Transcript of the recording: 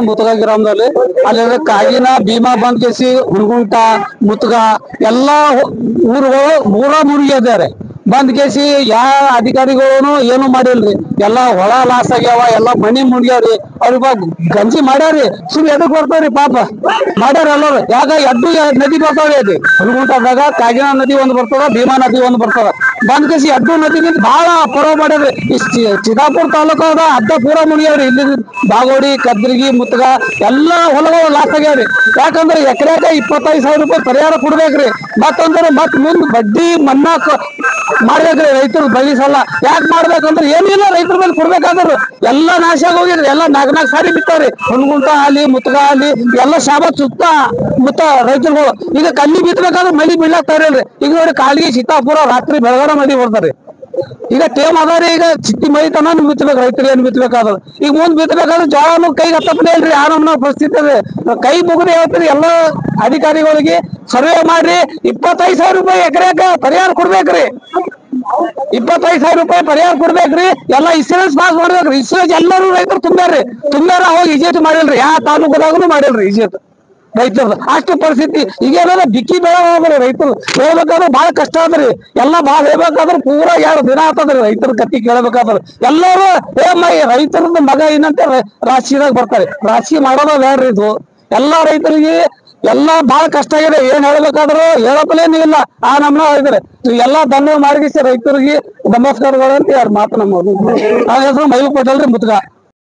ಮುತಗ ಗ್ರಾಮದಲ್ಲಿ ಅಲ್ಲಿ ಕಾಗಿನ ಭೀಮಾ ಬಂದ್ ಕೇಸಿ ಹುಣಗುಂಟ ಮುತಗ ಎಲ್ಲಾ ಊರುಗಳು ಮುಳುಗಿದ್ದಾರೆ. ಬಂದ್ ಕೇಸಿ ಯಾವ ಅಧಿಕಾರಿಗಳು ಏನು ಮಾಡಿಲ್ರಿ. ಎಲ್ಲಾ ಹೊಳ ಲಾಸ್ ಆಗ್ಯಾವ, ಎಲ್ಲಾ ಮನಿ ಮುಳುಗ್ಯಾವ್ರಿ. ಅವ್ರಿಗೆ ಗಂಜಿ ಮಾಡ್ಯಾರಿ, ಸುಮ್ ಎದಕ್ ಬರ್ತಾವ್ರಿ ಪಾಪ ಮಾಡ್ಯಾರ ಎಲ್ಲರು. ಯಾಕ ಎಡ್ಡು ನದಿ ಬರ್ತಾವ್ರಿ, ಅದು ಹುಣಗುಂಟದಾಗ ಕಾಗಿನ ನದಿ ಒಂದು ಬರ್ತದ, ಭೀಮಾ ನದಿ ಒಂದು ಬರ್ತದ. ಬಂದ್ ಕೇಸಿ ಎಡ್ಡು ನದಿ ಬಹಳ ಪರವ ಮಾಡ್ಯಾರಿ. ಚಿತ್ತಾಪುರ ತಾಲೂಕಾದ ಅಡ್ಡ ಪೂರ ಮುಳುಗ್ಯಾವ್ರಿ. ಇಲ್ಲಿ ಬಾಗೋಡಿ, ಕದ್ರಗಿ, ಮುತಗ ಎಲ್ಲಾ ಹೊಲಗಳು ಲಾಸ್ ಆಗ್ಯಾವ್ರಿ. ಯಾಕಂದ್ರೆ ಎಕರೆಕ 25,000 ರೂಪಾಯಿ ಪರಿಹಾರ ಕೊಡ್ಬೇಕ್ರಿ. ಮತ್ತಂದ್ರೆ ಮುಂದ್ ಬಡ್ಡಿ ಮನ್ನಾ ಮಾಡ್ಬೇಕ್ರಿ. ರೈತರು ಬಳಿ ಸಲ ಯಾಕೆ ಮಾಡ್ಬೇಕಂದ್ರೆ ಏನಿಲ್ಲ, ರೈತರ ಮೇಲೆ ಕೊಡ್ಬೇಕಾದ್ರು ಎಲ್ಲಾ ನಾಶ ಆಗೋಗಿದ್ರಿ. ಎಲ್ಲಾ ನಾಲ್ಕು ಸಾರಿ ಬಿತ್ತವ್ರಿ. ಹುಣಗುಂಟ ಅಲ್ಲಿ ಮುತಗ ಅಲ್ಲಿ ಎಲ್ಲ ಶಾಬತ್ ಸುತ್ತ ಮುತ್ತ ರೈತರುಗಳು. ಈಗ ಕಲ್ಲಿ ಬಿತ್ತಬೇಕಾದ್ರೆ ಮಳಿ ಬೀಳಕ್ ತಯಾರಿಲ್ರಿ. ಈಗ ನೋಡಿ ಕಾಲಿಗೆ ಚಿತ್ತಾಪುರ ರಾತ್ರಿ ಬೆಳಗಾರ ಮಳಿ ಬರ್ತಾರಿ. ಈಗ ಟೇಮ್ ಅದಾರಿ. ಈಗ ಚಿಟ್ಟಿ ಮಳಿ ತನ ಬಿತ್ತಬೇಕು, ರೈತರು ಏನ್ ಬಿತ್ತಬೇಕಾದ್ರು. ಈಗ ಮುಂದ್ ಬಿತ್ತಬೇಕಾದ್ರೆ ಜೋಳನು ಕೈಗೆ ಹತ್ತಪ್ಪನೇ ಇಲ್ರಿ. ಆ ನಮ್ಮ ಪರಿಸ್ಥಿತಿ ಅದೇ. ಕೈ ಮುಗಿದು ಹೇಳ್ತೀರಿ ಎಲ್ಲ ಅಧಿಕಾರಿಗಳಿಗೆ, ಸರ್ವೆ ಮಾಡ್ರಿ. 25,000 ರೂಪಾಯಿ ಎಕರೆಕ ಪರಿಹಾರ ಕೊಡ್ಬೇಕ್ರಿ. 25,000 ರೂಪಾಯಿ ಪರಿಹಾರ ಕೊಡ್ಬೇಕ್ರಿ. ಎಲ್ಲ ಇನ್ಸೂರೆನ್ಸ್ ಪಾಸ್ ಮಾಡ್ಬೇಕ್ರಿ. ಇನ್ಸೂರೆನ್ಸ್ ಎಲ್ಲರೂ ರೈತರು ತುಂಬ್ಯಾರ ಹೋಗಿ ಇಜೆಟ್ ಮಾಡಿಲ್ರಿ. ಯಾವ ತಾಲೂಕದಾಗೂ ಮಾಡಿಲ್ರಿ ಇಜೆಟ್ ರೈತರು. ಅಷ್ಟು ಪರಿಸ್ಥಿತಿ ಈಗೇನಾದ್ರೆ ಬಿಕ್ಕಿ ಬೆಳೆ ಹೋಗ್ರಿ. ರೈತರು ಹೇಳ್ಬೇಕಾದ್ರೆ ಬಹಳ ಕಷ್ಟ ಆದ್ರಿ. ಎಲ್ಲಾ ಬಾಳ್ ಹೇಳ್ಬೇಕಾದ್ರೆ ಪೂರಾ 2 ದಿನ ಆಗ್ತದ್ರಿ ರೈತರ ಕತ್ತಿ ಕೇಳಬೇಕಾದ್ರೆ. ಎಲ್ಲರೂ ರೈತರದ ಮಗ ಏನಂತ ರಾಶಿದಾಗ ಬರ್ತಾರೆ. ರಾಶಿ ಮಾಡೋದ ಬೇಡ್ರಿ. ಇದು ಎಲ್ಲಾ ರೈತರಿಗೆ ಎಲ್ಲಾ ಬಹಳ ಕಷ್ಟ ಆಗಿದೆ. ಏನ್ ಹೇಳ್ಬೇಕಾದ್ರು ಹೇಳಪ್ಲೇನು ಇಲ್ಲ. ಆ ನಮ್ನ ಇದ್ರೆ ಎಲ್ಲಾ ಧನ್ಯವಾದ ಮಾಡಿಸಿ ರೈತರಿಗೆ ನಮಸ್ಕಾರಗಳು ಅಂತ 2 ಮಾತು ನಮ್ಮ ಹೆಸರು ಮೈಲು ಪಟೇಲ್ರಿ ಮುತಗ.